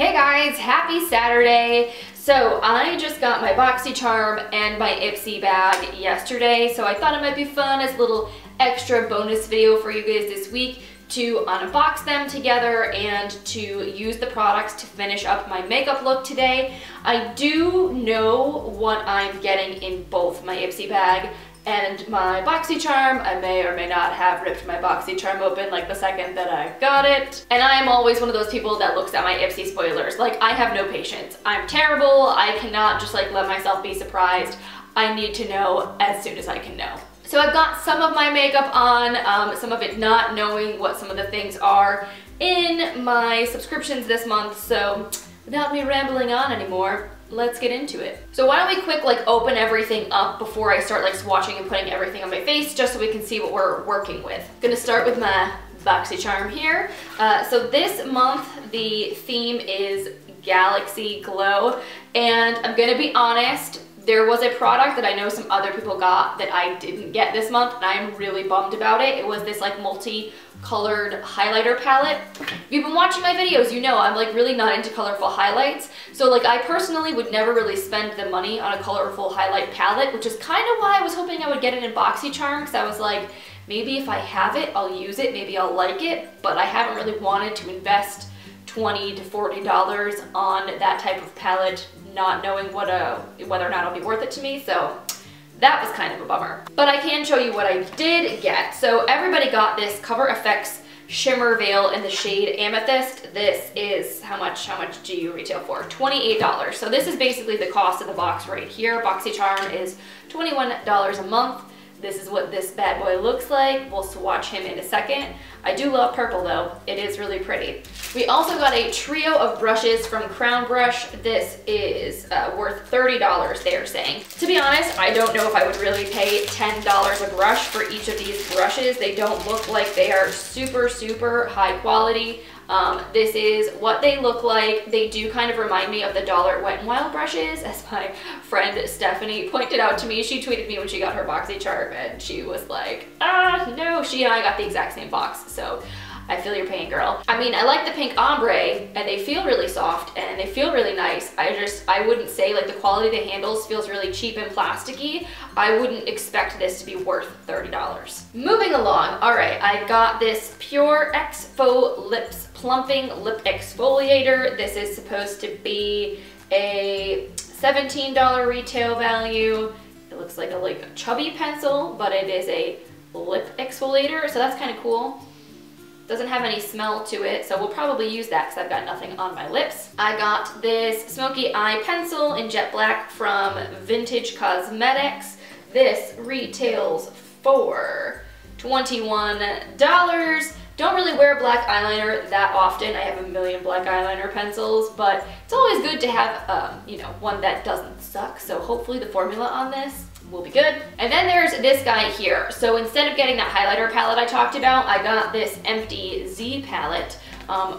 Hey guys, happy Saturday. So I just got my Boxycharm and my Ipsy bag yesterday, so I thought it might be fun as a little extra bonus video for you guys this week to unbox them together and to use the products to finish up my makeup look today. I do know what I'm getting in both my Ipsy bag and my Boxycharm. I may or may not have ripped my Boxycharm open like the second that I got it. And I am always one of those people that looks at my Ipsy spoilers. Like, I have no patience. I'm terrible. I cannot just like let myself be surprised. I need to know as soon as I can know. So I've got some of my makeup on, some of it not knowing what some of the things are in my subscriptions this month. So without me rambling on anymore, let's get into it. So why don't we quick open everything up before I start swatching and putting everything on my face, just so we can see what we're working with. I'm gonna start with my Boxycharm here. So this month the theme is Galaxy Glow, and I'm gonna be honest, there was a product that I know some other people got that I didn't get this month, and I am really bummed about it. It was this multi-colored highlighter palette. If you've been watching my videos, you know I'm really not into colorful highlights. So I personally would never really spend the money on a colorful highlight palette, which is kind of why I was hoping I would get it in Boxycharm, because I was like, maybe if I have it, I'll use it, maybe I'll like it, but I haven't really wanted to invest $20 to $40 on that type of palette, not knowing whether or not it'll be worth it to me, so that was kind of a bummer. But I can show you what I did get. So everybody got this Cover FX Shimmer Veil in the shade Amethyst. This is, how much do you retail for? $28. So this is basically the cost of the box right here. Boxycharm is $21 a month. This is what this bad boy looks like. We'll swatch him in a second. I do love purple though. It is really pretty. We also got a trio of brushes from Crown Brush. This is worth $30, they're saying. To be honest, I don't know if I would really pay $10 a brush for each of these brushes. They don't look like they are super, super high quality. This is what they look like. They do kind of remind me of the Dollar Wet n Wild brushes, as my friend Stephanie pointed out to me. She tweeted me when she got her Boxycharm and she was like, no, she and I got the exact same box, so I feel your pain, girl. I mean, I like the pink ombre, and they feel really soft, and they feel really nice. I wouldn't say the quality of the handles feels really cheap and plasticky. I wouldn't expect this to be worth $30. Moving along, all right, I got this Pure Exfo Lips Plumping Lip Exfoliator. This is supposed to be a $17 retail value. It looks like a chubby pencil, but it is a lip exfoliator, so that's kind of cool. Doesn't have any smell to it, so we'll probably use that because I've got nothing on my lips. I got this Smoky Eye Pencil in Jet Black from Vintage Cosmetics. This retails for $21. Don't really wear black eyeliner that often. I have a million black eyeliner pencils, but it's always good to have, one that doesn't suck. So hopefully the formula on this will be good. And then there's this guy here. So instead of getting that highlighter palette I talked about, I got this Empty Z palette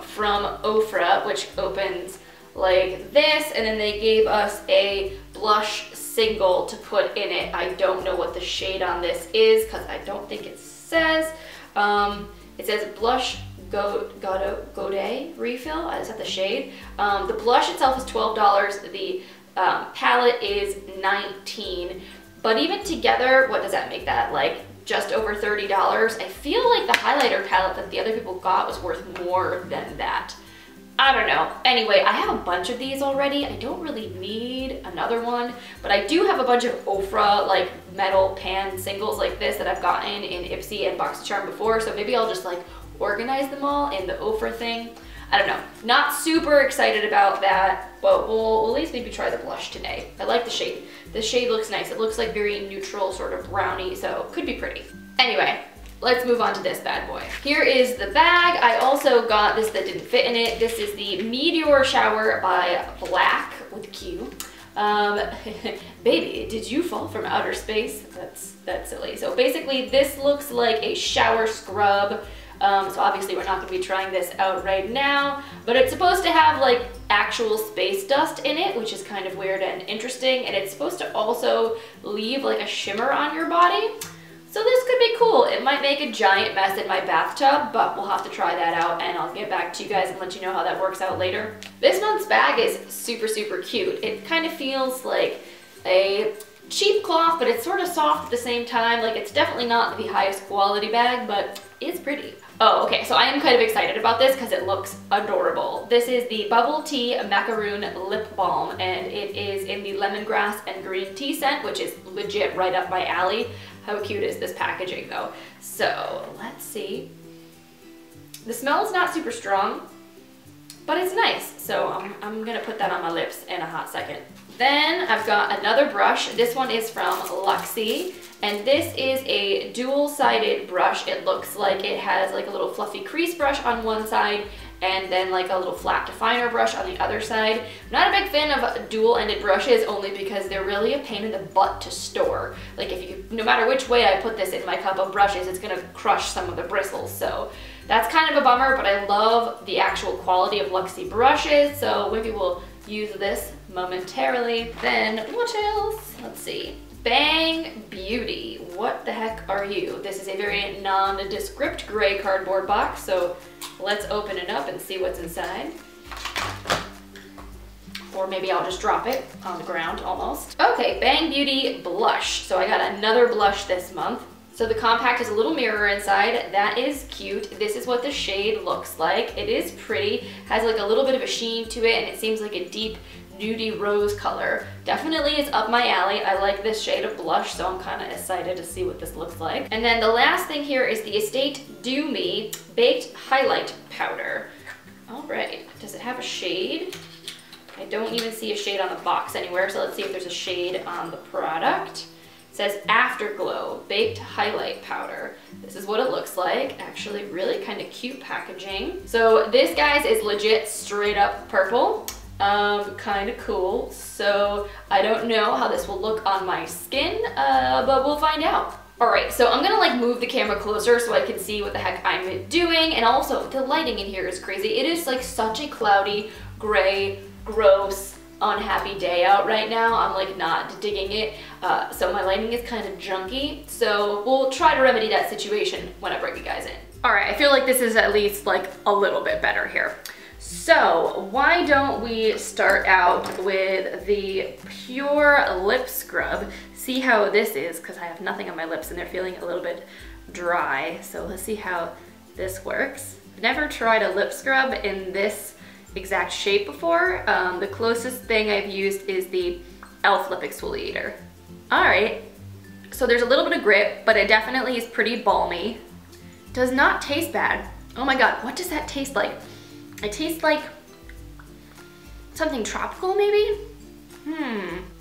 from Ofra, which opens like this, and then they gave us a blush single to put in it. I don't know what the shade on this is because I don't think it says. It says Blush Godet Refill. I just have the shade. The blush itself is $12. The palette is $19. But even together, what does that make that? Just over $30? I feel like the highlighter palette that the other people got was worth more than that. I don't know. Anyway, I have a bunch of these already. I don't really need another one, but I do have a bunch of Ofra metal pan singles like this that I've gotten in Ipsy and Boxycharm before, so maybe I'll just organize them all in the Ofra thing. I don't know. Not super excited about that, but we'll at least maybe try the blush today. I like the shade. The shade looks nice. It looks very neutral, sort of browny, so could be pretty. Anyway, let's move on to this bad boy. Here is the bag. I also got this that didn't fit in it. This is the Meteor Shower by Black with Q. Baby, did you fall from outer space? That's silly. So basically this looks like a shower scrub. So obviously we're not going to be trying this out right now, but it's supposed to have actual space dust in it, which is kind of weird and interesting, and it's supposed to also leave a shimmer on your body. So this could be cool. It might make a giant mess in my bathtub, but we'll have to try that out and I'll get back to you guys and let you know how that works out later. This month's bag is super, super cute. It kind of feels like a cheap cloth, but it's sort of soft at the same time. Like, it's definitely not the highest quality bag, but it's pretty. Oh, okay, so I am kind of excited about this because it looks adorable. This is the Bubble Tea Macaroon Lip Balm, and it is in the lemongrass and green tea scent, which is legit right up my alley. How cute is this packaging though? So let's see. The smell is not super strong, but it's nice. So I'm gonna put that on my lips in a hot second. Then I've got another brush. This one is from Luxie, and this is a dual-sided brush. It looks like it has like a little fluffy crease brush on one side and then like a little flat definer brush on the other side. I'm not a big fan of dual-ended brushes only because they're really a pain in the butt to store. Like, no matter which way I put this in my cup of brushes, it's gonna crush some of the bristles. So that's kind of a bummer, but I love the actual quality of Luxie brushes, so maybe we'll use this momentarily. Then what else? Let's see. Bang Beauty. What the heck are you? This is a very nondescript gray cardboard box, so let's open it up and see what's inside. Or maybe I'll just drop it on the ground almost. Okay, Bang Beauty blush. So I got another blush this month. So the compact has a little mirror inside. That is cute. This is what the shade looks like. It is pretty, has like a little bit of a sheen to it, and it seems like a deep nudie rose color. Definitely is up my alley. I like this shade of blush, so I'm kind of excited to see what this looks like. And then the last thing here is the Estate Do Me Baked Highlight Powder. All right, does it have a shade? I don't even see a shade on the box anywhere, so let's see if there's a shade on the product. It says Afterglow Baked Highlight Powder. This is what it looks like. Actually, really kind of cute packaging. So this, guys, is legit straight up purple. Kind of cool. So I don't know how this will look on my skin, but we'll find out. Alright, so I'm gonna like move the camera closer so I can see what the heck I'm doing, and also the lighting in here is crazy. It is like such a cloudy, gray, gross, unhappy day out right now. I'm like not digging it, so my lighting is kind of junky, so we'll try to remedy that situation when I bring you guys in. Alright, I feel like this is at least like a little bit better here. So why don't we start out with the Pure Lip Scrub, see how this is, because I have nothing on my lips and they're feeling a little bit dry, so let's see how this works. I've never tried a lip scrub in this exact shape before. The closest thing I've used is the e.l.f. lip exfoliator. Alright, so there's a little bit of grip, but it definitely is pretty balmy. Does not taste bad. Oh my god, what does that taste like? It tastes like something tropical maybe?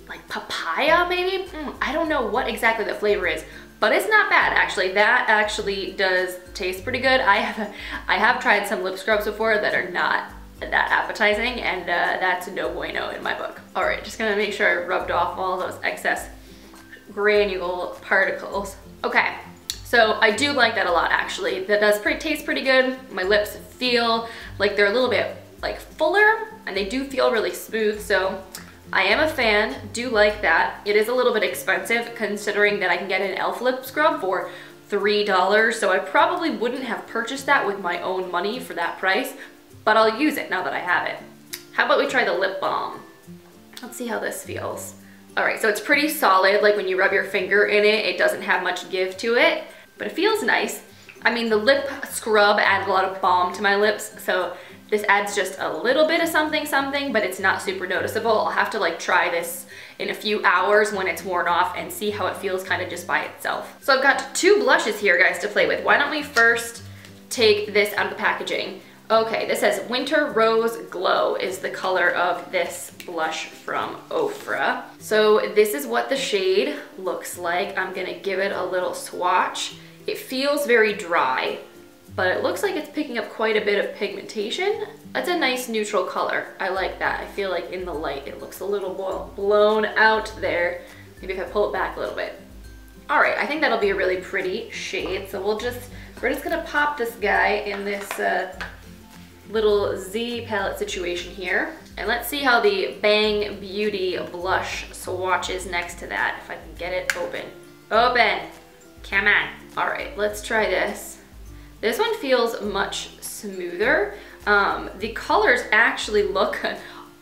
Like papaya maybe? I don't know what exactly the flavor is, but it's not bad actually. That actually does taste pretty good. I have tried some lip scrubs before that are not that appetizing, and that's no bueno in my book. All right, just gonna make sure I rubbed off all those excess granule particles. Okay, so I do like that a lot actually. That does taste pretty good. My lips feel like they're a little bit like fuller, and they do feel really smooth, so I am a fan, do like that. It is a little bit expensive considering that I can get an e.l.f. lip scrub for $3, so I probably wouldn't have purchased that with my own money for that price, but I'll use it now that I have it. How about we try the lip balm? Let's see how this feels. All right, so it's pretty solid. Like when you rub your finger in it, it doesn't have much give to it, but it feels nice. I mean, the lip scrub adds a lot of balm to my lips, so this adds just a little bit of something, but it's not super noticeable. I'll have to like try this in a few hours when it's worn off and see how it feels kind of just by itself. So I've got two blushes here, guys, to play with. Why don't we first take this out of the packaging? Okay, this says Winter Rose Glow is the color of this blush from Ofra. So this is what the shade looks like. I'm gonna give it a little swatch. It feels very dry, but it looks like it's picking up quite a bit of pigmentation. That's a nice neutral color. I like that. I feel like in the light it looks a little blown out there. Maybe if I pull it back a little bit. All right, I think that'll be a really pretty shade. So we're just gonna pop this guy in this little Z palette situation here. And let's see how the Bang Beauty blush swatches next to that, if I can get it open. Open! Come on. All right, let's try this. This one feels much smoother. The colors actually look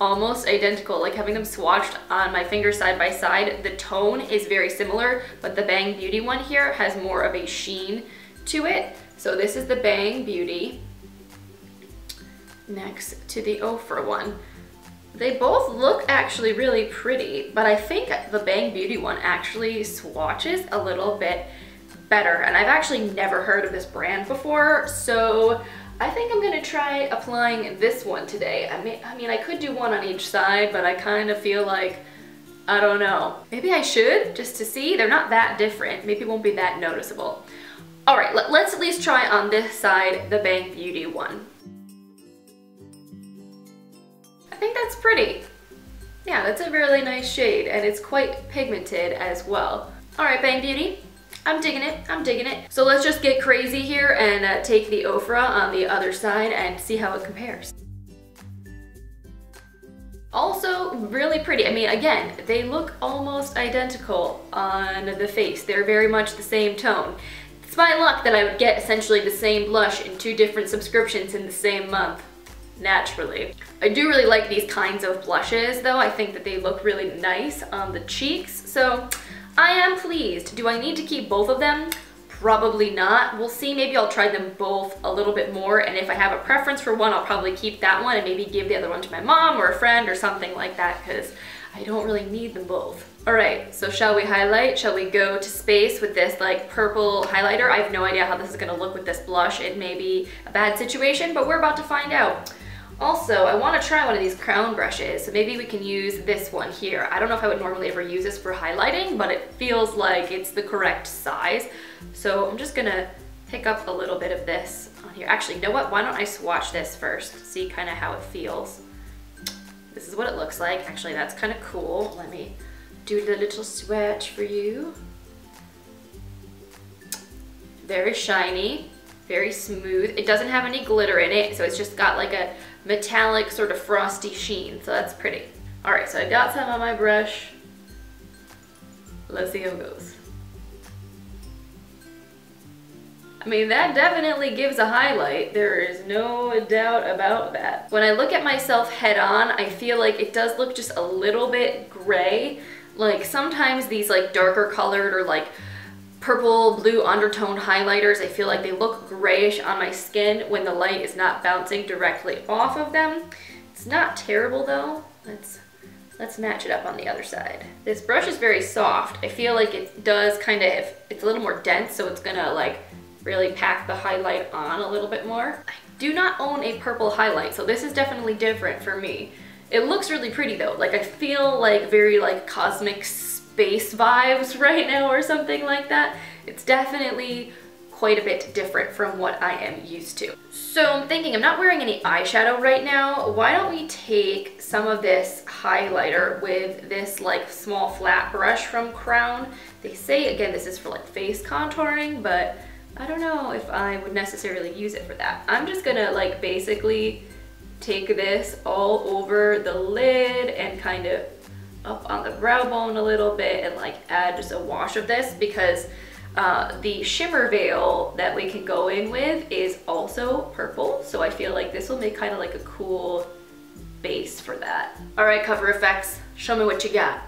almost identical, like having them swatched on my finger side by side. The tone is very similar, but the Bang Beauty one here has more of a sheen to it. So this is the Bang Beauty next to the Ofra one. They both look actually really pretty, but I think the Bang Beauty one actually swatches a little bit better. And I've actually never heard of this brand before, so I think I'm gonna try applying this one today. I mean, I could do one on each side, but I kind of feel like, I don't know. Maybe I should, just to see. They're not that different. Maybe it won't be that noticeable. All right, let's at least try on this side the Bang Beauty one. I think that's pretty. Yeah, that's a really nice shade, and it's quite pigmented as well. All right, Bang Beauty. I'm digging it, I'm digging it. So let's just get crazy here and take the Ofra on the other side and see how it compares. Also really pretty. I mean, again, they look almost identical on the face. They're very much the same tone. It's my luck that I would get essentially the same blush in 2 different subscriptions in the same month, naturally. I do really like these kinds of blushes though. I think that they look really nice on the cheeks, so I am pleased. Do I need to keep both of them? Probably not. We'll see. Maybe I'll try them both a little bit more, and if I have a preference for one, I'll probably keep that one and maybe give the other one to my mom or a friend or something like that, because I don't really need them both. All right, so shall we highlight? Shall we go to space with this like purple highlighter? I have no idea how this is gonna look with this blush. It may be a bad situation, but we're about to find out. Also, I want to try one of these crown brushes, so maybe we can use this one here. I don't know if I would normally ever use this for highlighting, but it feels like it's the correct size. So I'm just gonna pick up a little bit of this on here. Actually, you know what? Why don't I swatch this first, see kind of how it feels. This is what it looks like. Actually, that's kind of cool. Let me do the little swatch for you. Very shiny, very smooth. It doesn't have any glitter in it, so it's just got like a metallic sort of frosty sheen, so that's pretty. All right, so I got some on my brush. Let's see how it goes. I mean, that definitely gives a highlight. There is no doubt about that. When I look at myself head on, I feel like it does look just a little bit gray. Like sometimes these like darker colored or like purple blue undertone highlighters, I feel like they look grayish on my skin when the light is not bouncing directly off of them. It's not terrible though. Let's match it up on the other side. This brush is very soft. I feel like it does kind of, it's a little more dense, so it's gonna like really pack the highlight on a little bit more. I do not own a purple highlight, so this is definitely different for me. It looks really pretty though. Like I feel like very like cosmic space vibes right now or something like that. It's definitely quite a bit different from what I am used to. So I'm thinking, I'm not wearing any eyeshadow right now. Why don't we take some of this highlighter with this like small flat brush from Crown. They say, again, this is for like face contouring, but I don't know if I would necessarily use it for that. I'm just gonna like basically take this all over the lid and kind of up on the brow bone a little bit and like add just a wash of this, because the shimmer veil that we can go in with is also purple, so I feel like this will make kind of like a cool base for that. All right, Cover FX, show me what you got.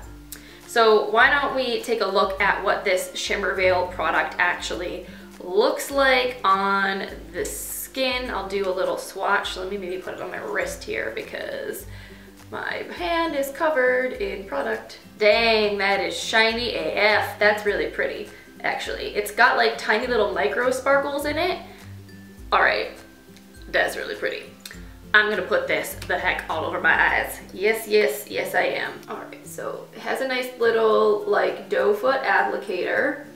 So why don't we take a look at what this shimmer veil product actually looks like on the skin. I'll do a little swatch. Let me maybe put it on my wrist here because my hand is covered in product. Dang, that is shiny AF. That's really pretty, actually. It's got like tiny little micro sparkles in it. All right, that's really pretty. I'm gonna put this the heck all over my eyes. Yes, yes, yes I am. All right, so it has a nice little like doe foot applicator.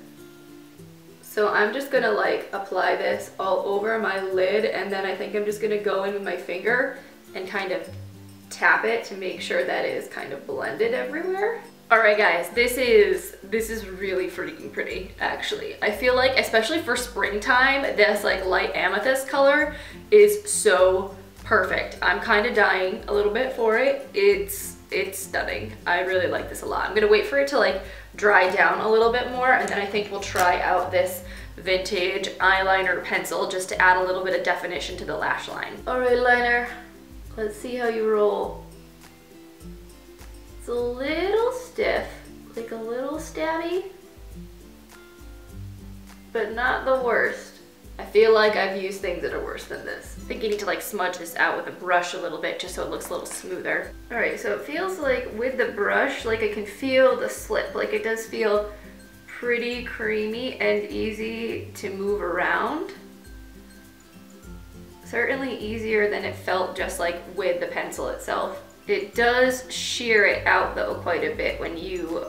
So I'm just gonna like apply this all over my lid, and then I think I'm just gonna go in with my finger and kind of tap it to make sure that it is kind of blended everywhere. All right guys, this is really freaking pretty, actually. I feel like, especially for springtime, this like light amethyst color is so perfect. I'm kind of dying a little bit for it. It's stunning. I really like this a lot. I'm gonna wait for it to like dry down a little bit more, and then I think we'll try out this vintage eyeliner pencil just to add a little bit of definition to the lash line. All right, liner, let's see how you roll. It's a little stiff, like a little stabby, but not the worst. I feel like I've used things that are worse than this. I think you need to like smudge this out with a brush a little bit just so it looks a little smoother. All right, so it feels like with the brush, like I can feel the slip. Like it does feel pretty creamy and easy to move around. Certainly easier than it felt just like with the pencil itself. It does shear it out though quite a bit when you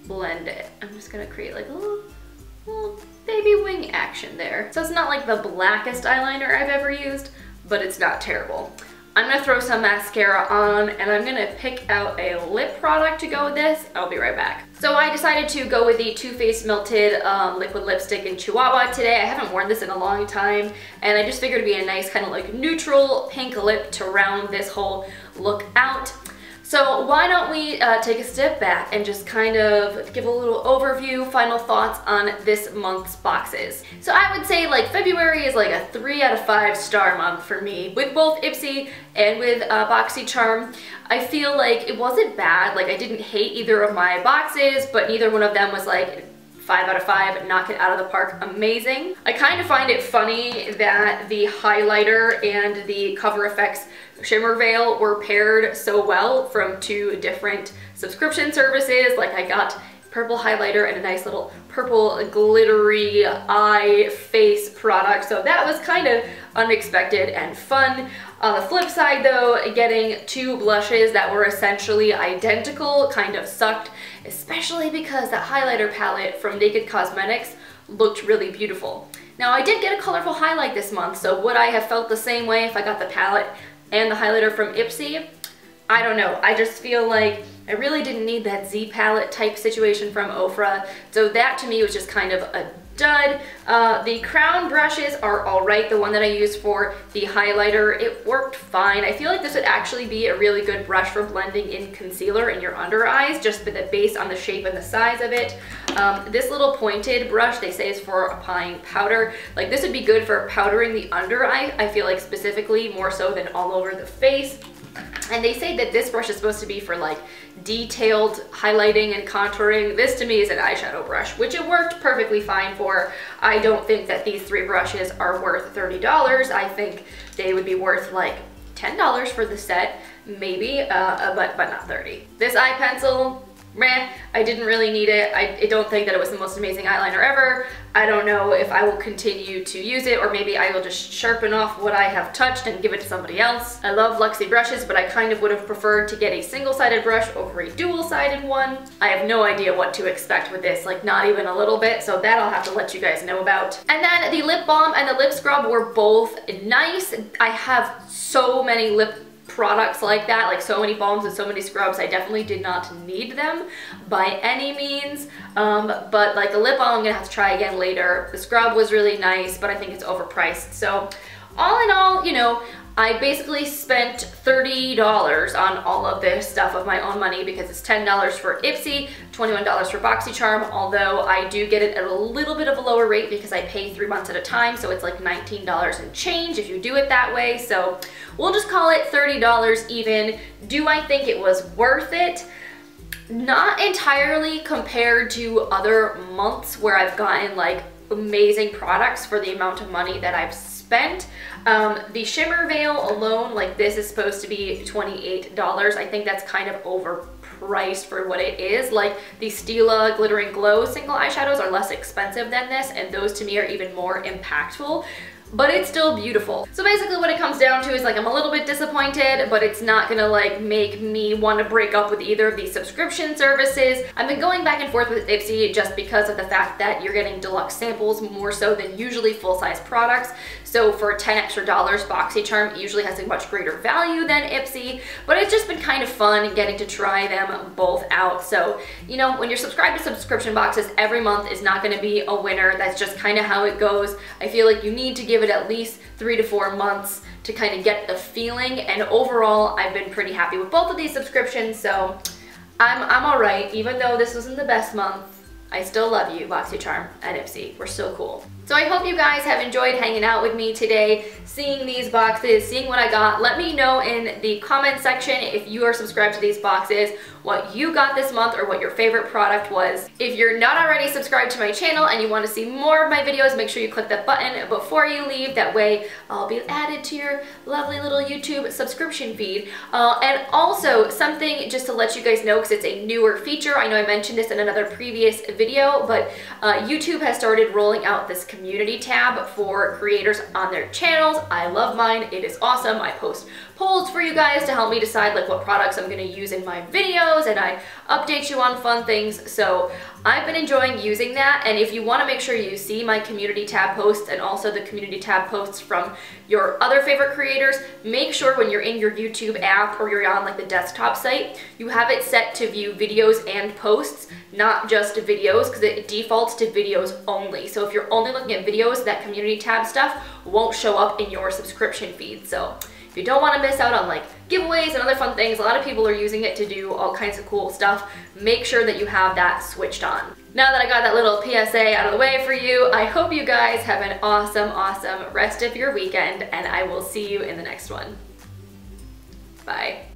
blend it. I'm just gonna create like a little baby wing action there. So it's not like the blackest eyeliner I've ever used, but it's not terrible. I'm gonna throw some mascara on and I'm gonna pick out a lip product to go with this. I'll be right back. So I decided to go with the Too Faced Melted Liquid Lipstick in Chihuahua today. I haven't worn this in a long time and I just figured it'd be a nice kind of like neutral pink lip to round this whole look out. So why don't we take a step back and just kind of give a little overview, final thoughts on this month's boxes. So I would say like February is like a 3 out of 5 star month for me with both Ipsy and with Boxycharm. I feel like it wasn't bad, like I didn't hate either of my boxes, but neither one of them was like 5 out of 5, knock it out of the park, amazing. I kind of find it funny that the highlighter and the Cover FX shimmer veil were paired so well from 2 different subscription services. Like I got purple highlighter and a nice little purple glittery eye face product, so that was kind of unexpected and fun. On the flip side though, getting 2 blushes that were essentially identical kind of sucked, especially because that highlighter palette from Naked Cosmetics looked really beautiful. Now I did get a colorful highlight this month, so would I have felt the same way if I got the palette and the highlighter from Ipsy? I don't know. I just feel like I really didn't need that Z palette type situation from Ofra, so that to me was just kind of a dud. The crown brushes are alright. The one that I used for the highlighter, it worked fine. I feel like this would actually be a really good brush for blending in concealer in your under eyes, just based on the shape and the size of it. This little pointed brush they say is for applying powder. Like this would be good for powdering the under eye, I feel like specifically, more so than all over the face. And they say that this brush is supposed to be for like detailed highlighting and contouring. This to me is an eyeshadow brush, which it worked perfectly fine for. I don't think that these 3 brushes are worth $30. I think they would be worth like $10 for the set, maybe, but not 30. This eye pencil, meh, I didn't really need it. I don't think that it was the most amazing eyeliner ever. I don't know if I will continue to use it, or maybe I will just sharpen off what I have touched and give it to somebody else. I love Luxie brushes, but I kind of would have preferred to get a single-sided brush over a dual-sided one. I have no idea what to expect with this, like not even a little bit, so that I'll have to let you guys know about. And then the lip balm and the lip scrub were both nice. I have so many lip products like that, like so many balms and so many scrubs. I definitely did not need them by any means, but like the lip balm I'm gonna have to try again later. The scrub was really nice, but I think it's overpriced. So all in all, you know, I basically spent $30 on all of this stuff of my own money because it's $10 for Ipsy, $21 for Boxycharm, although I do get it at a little bit of a lower rate because I pay 3 months at a time, so it's like $19 and change if you do it that way. So we'll just call it $30 even. Do I think it was worth it? Not entirely compared to other months where I've gotten like amazing products for the amount of money that I've spent. The shimmer veil alone, like this is supposed to be $28. I think that's kind of overpriced for what it is. Like the Stila Glittering Glow single eyeshadows are less expensive than this, and those to me are even more impactful. But it's still beautiful. So basically what it comes down to is like I'm a little bit disappointed, but it's not gonna like make me want to break up with either of these subscription services. I've been going back and forth with Ipsy just because of the fact that you're getting deluxe samples more so than usually full-size products. So for $10 extra, Boxycharm usually has a much greater value than Ipsy, but it's just been kind of fun getting to try them both out. So, you know, when you're subscribed to subscription boxes, every month is not gonna be a winner. That's just kind of how it goes. I feel like you need to give it at least 3 to 4 months to kind of get the feeling, and overall I've been pretty happy with both of these subscriptions, so I'm all right. Even though this wasn't the best month, I still love you, Boxycharm and Ipsy. We're so cool. So I hope you guys have enjoyed hanging out with me today, seeing these boxes, seeing what I got. Let me know in the comment section if you are subscribed to these boxes, what you got this month or what your favorite product was. If you're not already subscribed to my channel and you want to see more of my videos, make sure you click that button before you leave. That way I'll be added to your lovely little YouTube subscription feed. And also something just to let you guys know, because it's a newer feature. I know I mentioned this in another previous video, but YouTube has started rolling out this community tab for creators on their channels. I love mine. It is awesome. I post polls for you guys to help me decide like what products I'm going to use in my videos, and I update you on fun things. So I've been enjoying using that, and if you want to make sure you see my community tab posts and also the community tab posts from your other favorite creators, make sure when you're in your YouTube app or you're on like the desktop site, you have it set to view videos and posts, not just videos, because it defaults to videos only. So if you're only looking at videos, that community tab stuff won't show up in your subscription feed. So if you don't want to miss out on like giveaways and other fun things, a lot of people are using it to do all kinds of cool stuff. Make sure that you have that switched on. Now that I got that little PSA out of the way for you, I hope you guys have an awesome, awesome rest of your weekend, and I will see you in the next one. Bye.